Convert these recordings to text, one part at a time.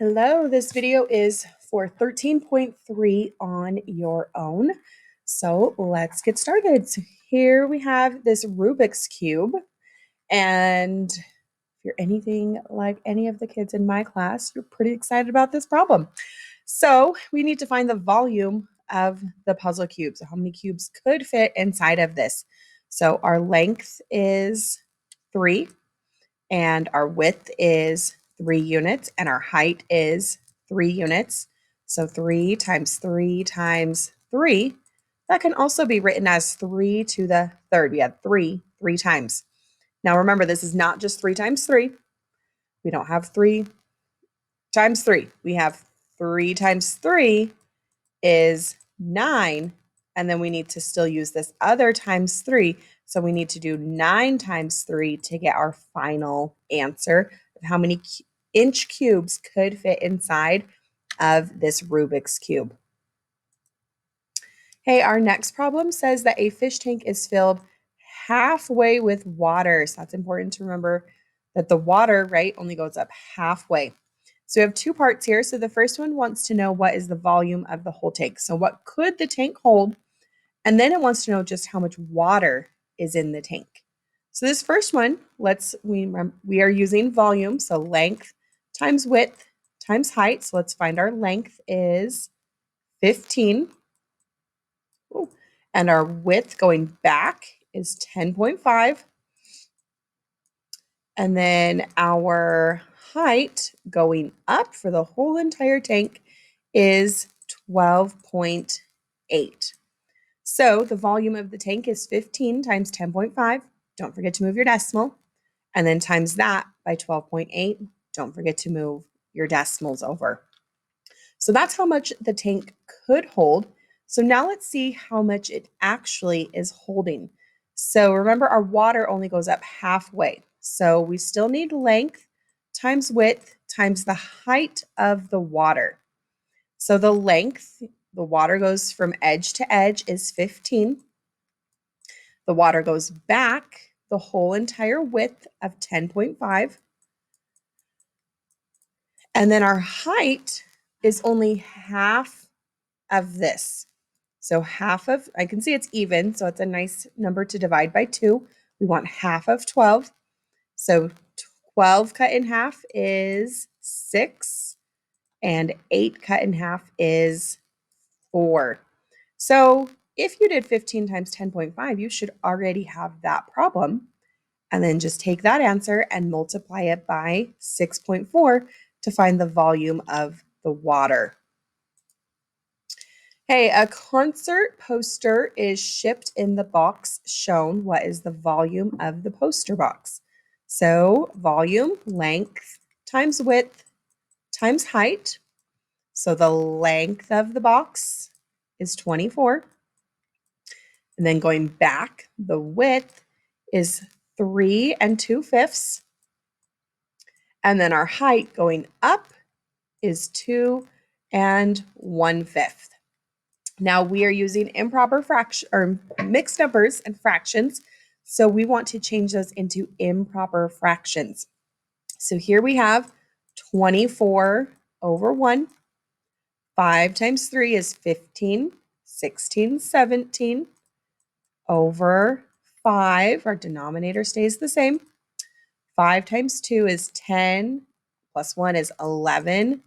Hello, this video is for 13.3 on your own. So let's get started. So here we have this Rubik's Cube. And if you're anything like any of the kids in my class, you're pretty excited about this problem. So we need to find the volume of the puzzle cube. So how many cubes could fit inside of this? So our length is 3 and our width is 3 units and our height is 3 units. So 3 times 3 times 3, that can also be written as 3 to the third. We had 3 times. Now remember, this is not just 3 times 3. We don't have 3 times 3. We have 3 times 3 is 9, and then we need to still use this other times 3. So we need to do 9 times 3 to get our final answer of how many inch cubes could fit inside of this Rubik's Cube. Hey, our next problem says that a fish tank is filled halfway with water. So that's important to remember that the water, right, only goes up halfway. So we have two parts here. So the first one wants to know what is the volume of the whole tank. So what could the tank hold? And then it wants to know just how much water is in the tank. So this first one, we are using volume, so length times width times height. So let's find our length is 15. Ooh. And our width going back is 10.5. And then our height going up for the whole entire tank is 12.8. So the volume of the tank is 15 times 10.5. Don't forget to move your decimal. And then times that by 12.8. Don't forget to move your decimals over. So that's how much the tank could hold. So now let's see how much it actually is holding. So remember, our water only goes up halfway. So we still need length times width times the height of the water. So the length, the water goes from edge to edge, is 15. The water goes back the whole entire width of 10.5. And then our height is only half of this. So half of, I can see it's even, so it's a nice number to divide by 2. We want half of 12. So 12 cut in half is 6, and 8 cut in half is 4. So if you did 15 times 10.5, you should already have that problem. And then just take that answer and multiply it by 6.4 to find the volume of the water. Hey, a concert poster is shipped in the box shown. What is the volume of the poster box? So volume, length times width times height. So the length of the box is 24. And then going back, the width is 3 2/5. And then our height going up is 2 1/5. Now we are using improper fraction or mixed numbers and fractions. So we want to change those into improper fractions. So here we have 24 over 1. 5 times 3 is 15, 16, 17 over 5. Our denominator stays the same. 5 times 2 is 10, plus 1 is 11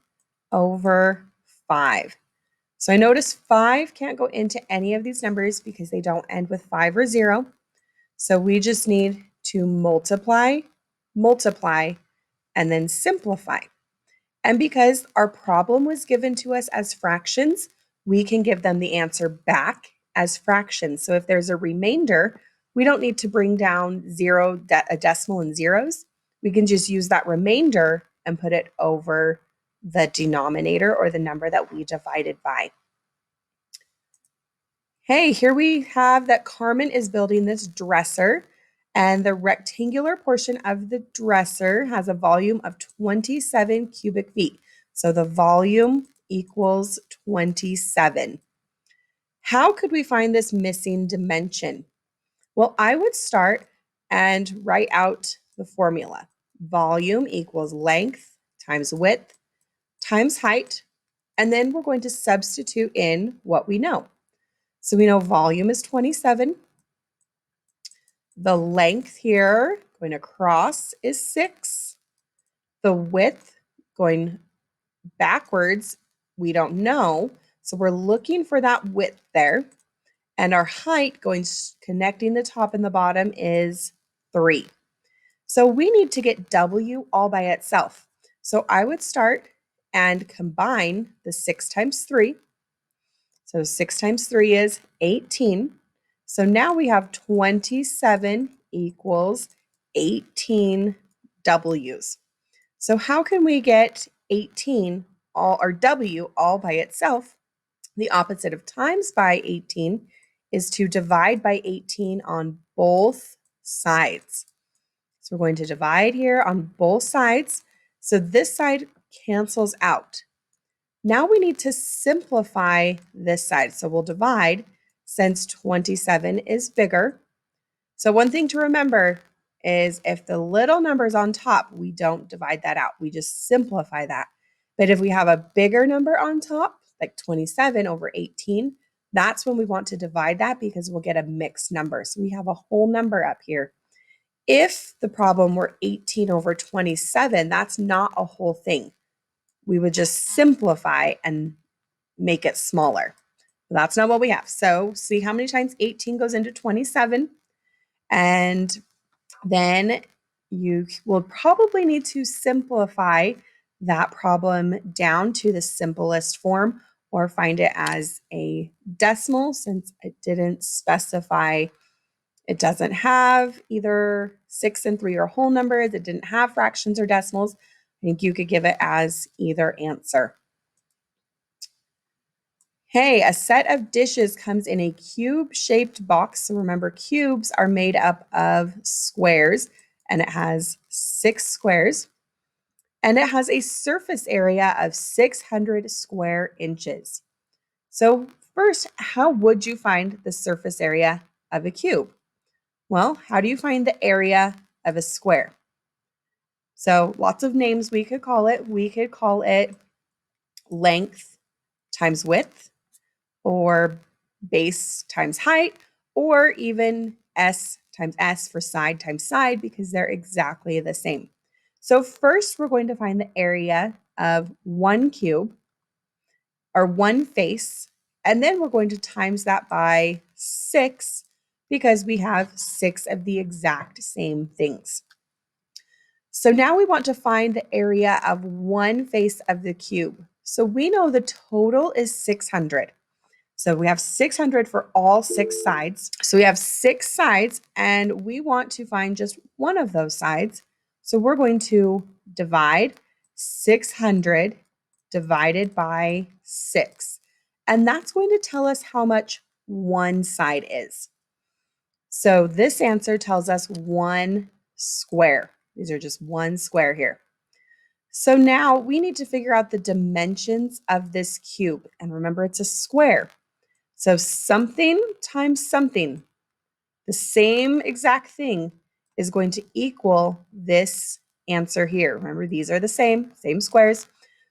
over 5. So I notice 5 can't go into any of these numbers because they don't end with 5 or 0. So we just need to multiply, and then simplify. And because our problem was given to us as fractions, we can give them the answer back as fractions. So if there's a remainder, we don't need to bring down a decimal and zeros. We can just use that remainder and put it over the denominator or the number that we divided by. Hey, here we have that Carmen is building this dresser, and the rectangular portion of the dresser has a volume of 27 cubic feet. So the volume equals 27. How could we find this missing dimension? Well, I would start and write out the formula. Volume equals length times width times height, and then we're going to substitute in what we know. So we know volume is 27. The length here going across is 6. The width going backwards, we don't know. So we're looking for that width there. And our height going connecting the top and the bottom is 3. So we need to get W all by itself. So I would start and combine the 6 times 3. So 6 times 3 is 18. So now we have 27 equals 18 W's. So how can we get 18 all or W all by itself? The opposite of times by 18 is to divide by 18 on both sides. So we're going to divide here on both sides. So this side cancels out. Now we need to simplify this side. So we'll divide since 27 is bigger. So one thing to remember is if the little number is on top, we don't divide that out. We just simplify that. But if we have a bigger number on top, like 27 over 18, that's when we want to divide that because we'll get a mixed number. So we have a whole number up here. If the problem were 18 over 27, that's not a whole thing. We would just simplify and make it smaller. But that's not what we have. So see how many times 18 goes into 27. And then you will probably need to simplify that problem down to the simplest form or find it as a decimal since it didn't specify. It doesn't have either 6 and 3 or whole numbers. It didn't have fractions or decimals. I think you could give it as either answer. Hey, a set of dishes comes in a cube-shaped box. So remember, cubes are made up of squares, and it has 6 squares. And it has a surface area of 600 square inches. So first, how would you find the surface area of a cube? Well, how do you find the area of a square? So lots of names we could call it. We could call it length times width, or base times height, or even S times S for side times side because they're exactly the same. So first we're going to find the area of one cube or one face, and then we're going to times that by 6 because we have 6 of the exact same things. So now we want to find the area of one face of the cube. So we know the total is 600. So we have 600 for all 6 sides. So we have 6 sides and we want to find just one of those sides. So we're going to divide 600 divided by 6. And that's going to tell us how much one side is. So this answer tells us 1 square. These are just 1 square here. So now we need to figure out the dimensions of this cube. And remember, it's a square. So something times something, the same exact thing, is going to equal this answer here. Remember, these are the same squares.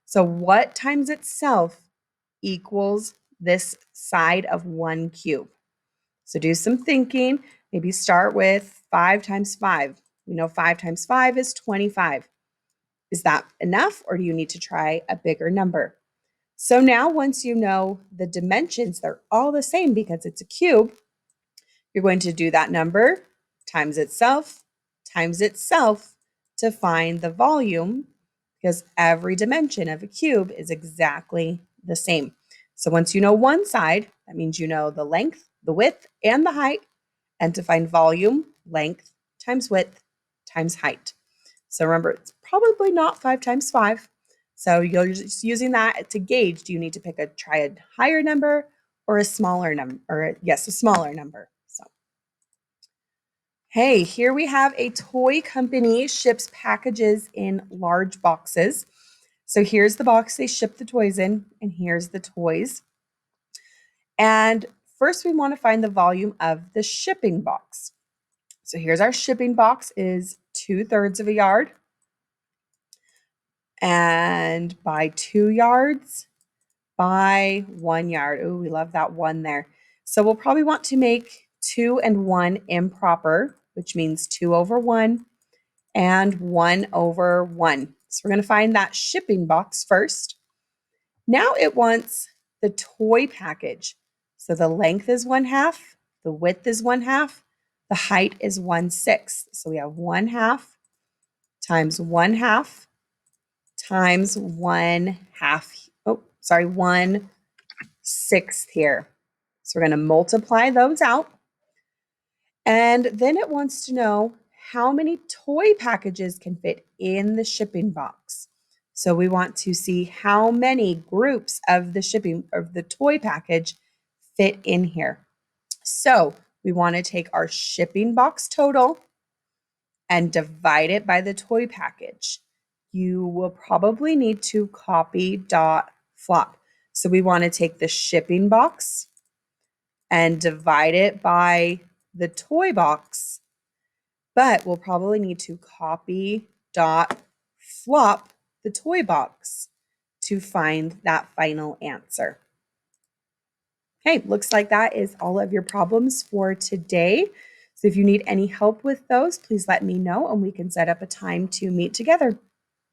So what times itself equals this side of one cube? So do some thinking. Maybe start with 5 times 5. We know 5 times 5 is 25. Is that enough, or do you need to try a bigger number? So now once you know the dimensions, they're all the same because it's a cube, you're going to do that number times itself to find the volume because every dimension of a cube is exactly the same. So once you know one side, that means you know the length, the width, and the height. And to find volume, length times width times height. So remember, it's probably not 5 times 5. So you're just using that to gauge, do you need to try a higher number or a smaller number, or yes, a smaller number. So, hey, here we have a toy company ships packages in large boxes. So here's the box they ship the toys in, and here's the toys. And first we want to find the volume of the shipping box. So here's our shipping box is 2/3 of a yard. and by 2 yards, by 1 yard. Oh, we love that 1 there. So we'll probably want to make 2 and 1 improper, which means 2 over 1 and 1 over 1. So we're going to find that shipping box first. Now it wants the toy package. So the length is 1/2, the width is 1/2, the height is 1/6. So we have 1/2 times 1/2 times 1/2. Oh, sorry, 1/6 here. So we're going to multiply those out. And then it wants to know how many toy packages can fit in the shipping box. So we want to see how many groups of the toy package fit in here. So we want to take our shipping box total and divide it by the toy package. You will probably need to copy dot flop. So we want to take the shipping box and divide it by the toy box, but we'll probably need to copy dot flop the toy box to find that final answer. Okay, looks like that is all of your problems for today. So if you need any help with those, please let me know and we can set up a time to meet together.